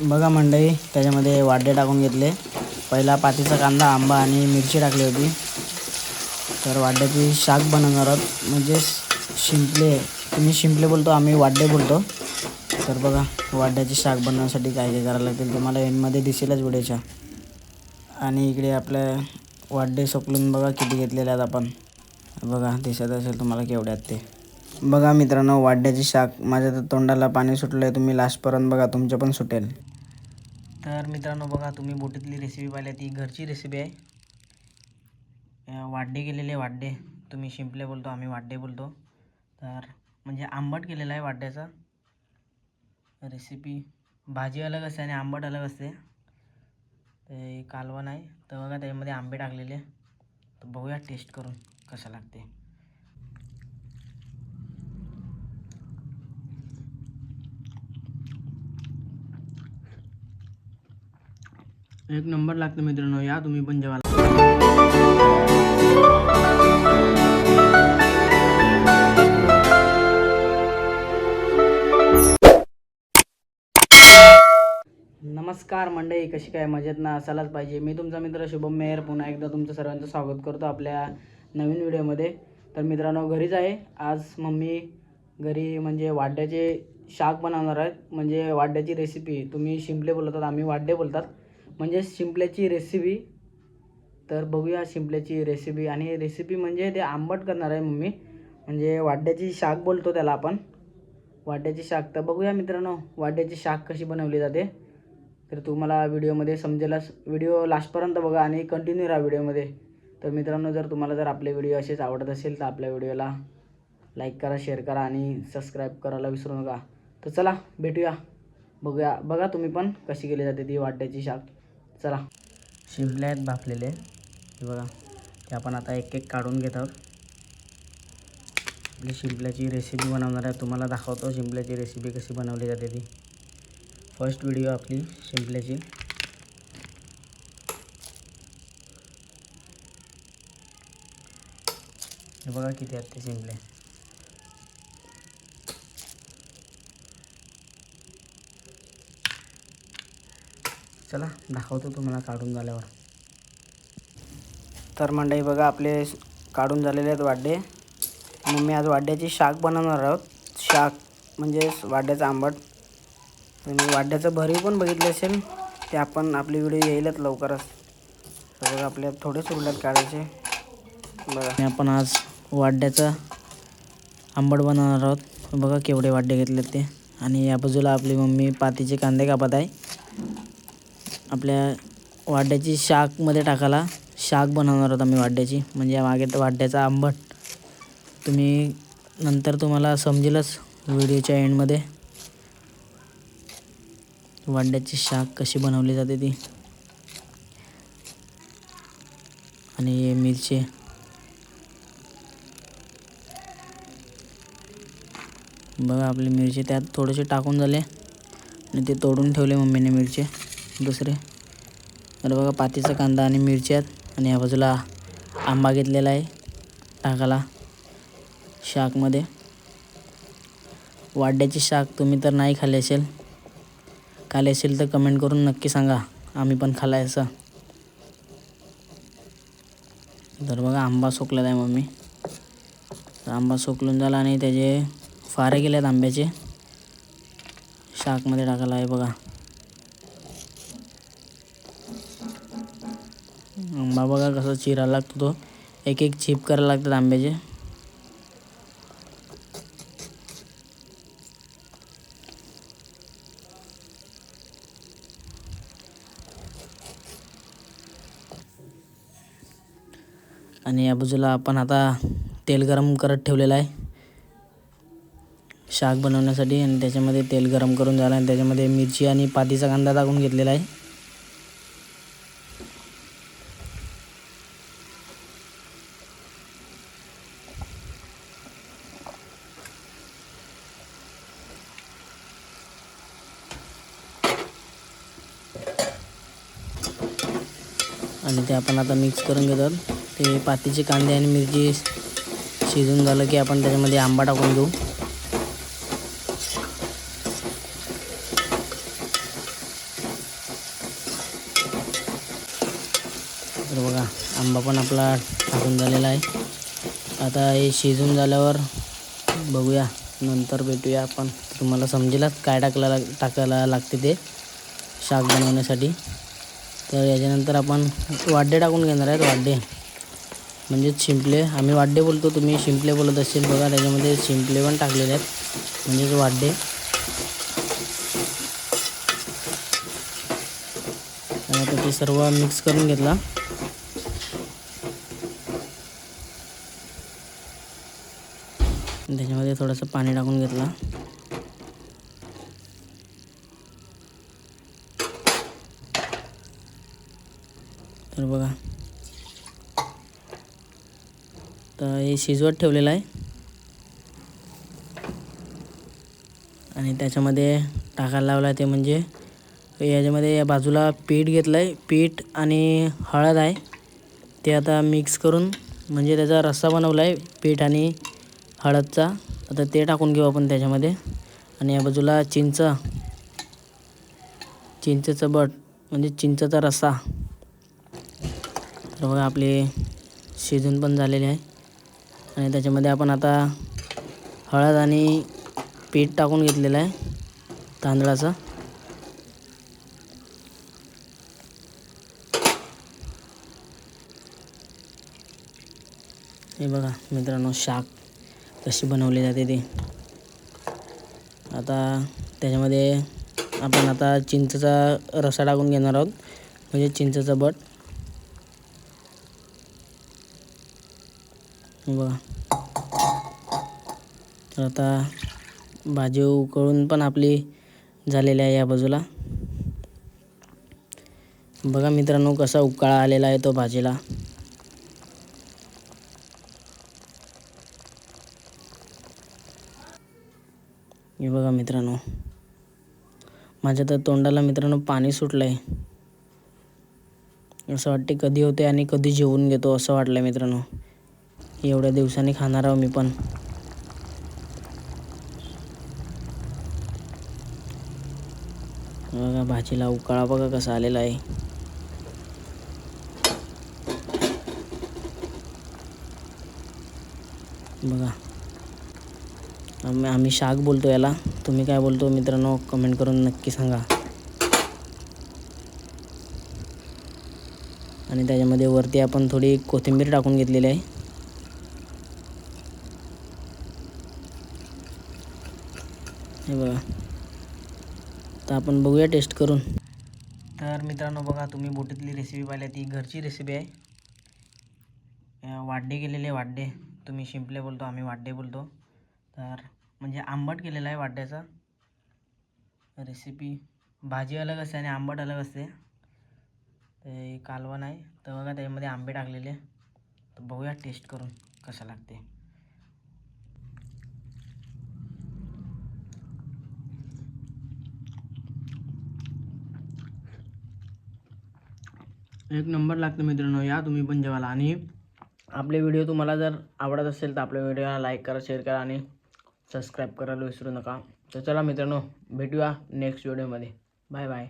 बघा मंडळी, त्याच्यामध्ये वाड्डे टाकून घेतले. पहिला पातीचा कांदा, आंबा आणि मिरची टाकली होती. तर वाड्ड्याची शाक बनवणार आहोत. म्हणजे शिंपले, तुम्ही शिंपले बोलतो, आम्ही वाड्डे बोलतो. तर बघा, वाड्ड्याची शाक बनवण्यासाठी काय काय करायला लागतील तुम्हाला एंडमध्ये दिसेलच व्हिडिओच्या. आणि इकडे आपले वाड्डे सोकलून बघा किती घेतलेले आहेत आपण. बघा दिसत असेल तुम्हाला केवढे आहेत ते. बघा मित्रांनो, वाड्ड्याची शाक. माझ्या तर तोंडाला पाणी सुटलं आहे. तुम्ही लास्टपर्यंत बघा, तुमचं पण सुटेल. तर मित्रांनो बघा, तुम्ही बोटीतली रेसिपी पाहिली, ती घरची रेसिपी आहे. वाड्डे केलेले, वाड्डे. तुम्ही शिंपले बोलतो, आम्ही वाड्डे बोलतो. तर म्हणजे आंबट केलेला आहे वाड्ड्याचा. रेसिपी भाजी अलग असते आणि आंबट अलग असते. ते कालवण आहे. तर बघा त्याच्यामध्ये आंबे टाकलेले. तर बघूया टेस्ट करून कसं लागते. एक नंबर लागतं मित्रांनो, या तुम्ही पण जेवायला. नमस्कार मंडळी, कशी काय, मजेत ना असायलाच पाहिजे. मी तुमचा मित्र शुभम मेहर पुन्हा एकदा तुमचं सर्वांचं स्वागत करतो आपल्या नवीन व्हिडिओमध्ये. तर मित्रांनो, घरीच आहे आज. मम्मी घरी म्हणजे वाड्याचे शाक बनवणार आहेत. म्हणजे वाड्याची रेसिपी. तुम्ही शिंपले बोलतात, आम्ही वाड्डे बोलतात. म्हणजे शिंपल्याची रेसिपी. तर बघूया शिंपल्याची रेसिपी. आणि रेसिपी म्हणजे ते आंबट करणार आहे मम्मी. म्हणजे वाड्याची शाक बोलतो त्याला आपण, वाड्याची शाक. तर बघूया मित्रांनो, वाड्याची शाक कशी बनवली जाते. तर तुम्हाला व्हिडिओमध्ये समजेलच. व्हिडिओ लास्टपर्यंत बघा आणि कंटिन्यू राहा व्हिडिओमध्ये. तर मित्रांनो, जर आपले व्हिडिओ असेच आवडत असेल तर आपल्या व्हिडिओला लाईक करा, शेअर करा आणि सबस्क्राईब करायला विसरू नका. तर चला भेटूया, बघूया. बघा तुम्ही पण कशी केली जाते ती वाड्याची शाक. चला. शिंपले आहेत भापलेले, हे बघा. ते आपण आता एक एक काढून घेत आहोत. आपली शिंपल्याची रेसिपी बनवणार आहे. तुम्हाला दाखवतो शिंपल्याची रेसिपी कशी बनवली जाते ती. फर्स्ट व्हिडिओ आपली शिंपल्याची. हे बघा किती आहेत ते शिंपले. चला दाखवतो तुम्हाला काढून झाल्यावर. तर मंडळी बघा, आपले काढून झालेले आहेत वाड्डे. मम्मी आज वाड्याची शाक बनवणार आहोत. शाक म्हणजे वाड्याचं आंबट. तुम्ही वाड्याचं भरीव पण बघितले असेल, ते आपण आपली व्हिडिओ येईलच लवकरच. तर बघा, आपल्या थोडेच उरल्यात काढायचे. बघा आपण आज वाड्याचं आंबट बनवणार आहोत. बघा केवढे वाड्डे घेतलेत ते. आणि या बाजूला आपली मम्मी पातीचे कांदे कापत आहे. आपल्या वाड्याची शाकमध्ये टाकायला शाक बनवणार आहोत आम्ही वाड्याची. म्हणजे मागे तर वाड्याचा आंबट. तुम्ही नंतर तुम्हाला समजेलच व्हिडिओच्या एंडमध्ये वाड्याची शाक कशी बनवली जाते ती. आणि मिरची, बघा आपली मिरची त्यात थोडेसे टाकून झाले आणि ते तोडून ठेवले मम्मीने मिरची दुसरे. तर बघा पातीचा कांदा आणि मिरची आहेत. आणि या बाजूला आंबा घेतलेला आहे टाकायला शाकमध्ये. वाड्याची शाक तुम्ही तर नाही खाल्ली असेल, खाल्ली असेल तर कमेंट करून नक्की सांगा, आम्ही पण खाल्ला आहे असं. तर बघा आंबा सोकलेला आहे मम्मी. तर आंबा सोकलून झाला आणि त्याचे फारे केले आहेत आंब्याचे, शाकमध्ये टाकायला आहे. बघा आंबा बघा कसं चिरायला लागतो, तो एक एक चिप करायला लागतात आंब्याचे. आणि या बाजूला आपण आता तेल गरम करत ठेवलेलं आहे शाक बनवण्यासाठी. आणि त्याच्यामध्ये तेल गरम करून झालं आणि त्याच्यामध्ये मिरची आणि पातीचा कांदा टाकून घेतलेला आहे. आणि ते आपण आता मिक्स करून घेतात. ते पातीचे कांदे आणि मिरची शिजून झालं की आपण त्याच्यामध्ये आंबा टाकून घेऊ. तर बघा आंबा पण आपला टाकून झालेला आहे. आता हे शिजून झाल्यावर बघूया, नंतर भेटूया आपण. तुम्हाला समजेलच काय टाकायला लागते ते शाक बनवण्यासाठी. तर याच्यानंतर आपण वाड्डे टाकून घेणार आहेत. वाड्डे म्हणजेच शिंपले, आम्ही वाड्डे बोलतो, तुम्ही शिंपले बोलत असेल. बघा त्याच्यामध्ये शिंपले पण टाकलेले आहेत म्हणजेच वाड्डे. आता ते सर्व मिक्स करून घेतला. त्याच्यामध्ये थोडंसं पाणी टाकून घेतला. तर बघा तर हे शिजवत ठेवलेलं आहे आणि त्याच्यामध्ये टाकायला लावला आहे. ते म्हणजे याच्यामध्ये या बाजूला पीठ घेतलं आहे, पीठ आणि हळद आहे. ते आता मिक्स करून म्हणजे त्याचा रस्सा बनवला आहे पीठ आणि हळदचा. आता ते टाकून घेऊ आपण त्याच्यामध्ये. आणि या बाजूला चिंचेचं बट म्हणजे चिंचेचा रस्सा. तर बघा आपले शिजून पण झालेले आहे. आणि त्याच्यामध्ये आपण आता हळद आणि पीठ टाकून घेतलेलं आहे तांदळाचं. हे बघा मित्रांनो शाक कशी बनवली जाते ते. आता त्याच्यामध्ये आपण आता चिंचेचा रस्सा टाकून घेणार आहोत म्हणजे चिंचेचं बट. बघा तर आता भाजी उकळून पण आपली झालेली आहे या बाजूला. बघा मित्रांनो कसा उकाळा आलेला आहे तो भाजीला. हे बघा मित्रांनो, माझ्या तर तोंडाला मित्रांनो पाणी सुटलं आहे. असं वाटते कधी होते आणि कधी जेवून घेतो असं वाटलं आहे मित्रांनो. एवढ्या दिवसांनी खाणार आहो मी पण. बघा भाजीला उकाळा बघा कसा आलेला आहे. बघा आम्ही शाक बोलतो याला, तुम्ही काय बोलतो मित्रांनो कमेंट करून नक्की सांगा. आणि त्याच्यामध्ये वरती आपण थोडी कोथिंबीर टाकून घेतलेली आहे. हे बघा तर आपण बघूया टेस्ट करून. तर मित्रांनो बघा तुम्ही बोटीतली रेसिपी पाहिली, ती घरची रेसिपी आहे. वाड्डे केलेले वाड्डे, तुम्ही शिंपले बोलतो, आम्ही वाड्डे बोलतो. तर म्हणजे आंबट केलेला आहे वाड्याचा. रेसिपी भाजी अलग असते आणि आंबट अलग असते. ते कालवण आहे. तर बघा त्याच्यामध्ये आंबे टाकलेले. तर बघूया टेस्ट करून कसं लागते. एक नंबर लागतं मित्रांनो, या तुम्ही पण जेवायला. आणि आपले व्हिडिओ तुम्हाला जर आवडत असेल तर आपल्या व्हिडिओला लाईक करा, शेअर करा आणि सबस्क्राईब करायला विसरू नका. तर चला मित्रांनो भेटूया नेक्स्ट व्हिडिओमध्ये. Bye bye.